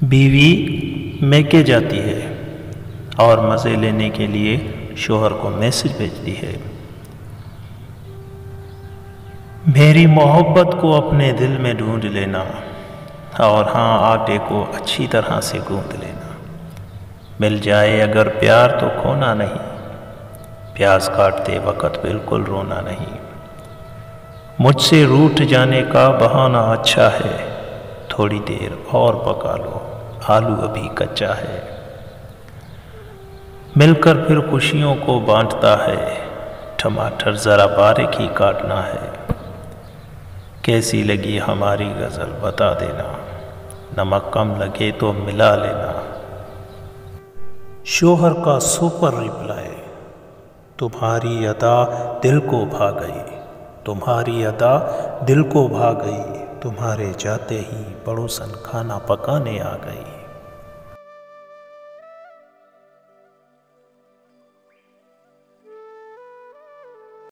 بیوی میکے جاتی ہے اور مزے لینے کے لیے شوہر کو میسج بھیجتی ہے، میری محبت کو اپنے دل میں ڈھونڈ لینا، اور ہاں آٹے کو اچھی طرح سے گوندھ لینا، مل جائے اگر پیار تو کھونا نہیں، پیاز کاٹتے وقت بالکل رونا نہیں، مجھ سے روٹھ جانے کا بہانہ اچھا ہے، تھوڑی دیر اور پکا لو آلو ابھی کچا ہے، مل کر پھر خوشیوں کو بانٹتا ہے، ٹماٹر ذرا باریک ہی کاٹنا ہے، کیسی لگی ہماری غزل بتا دینا، نمک کم لگے تو ملا لینا۔ شوہر کا سپر رپلائی، تمہاری ادا دل کو بھا گئی، تمہاری ادا دل کو بھا گئی، تمہارے جاتے ہی پڑوسن کھانا پکانے آ گئی۔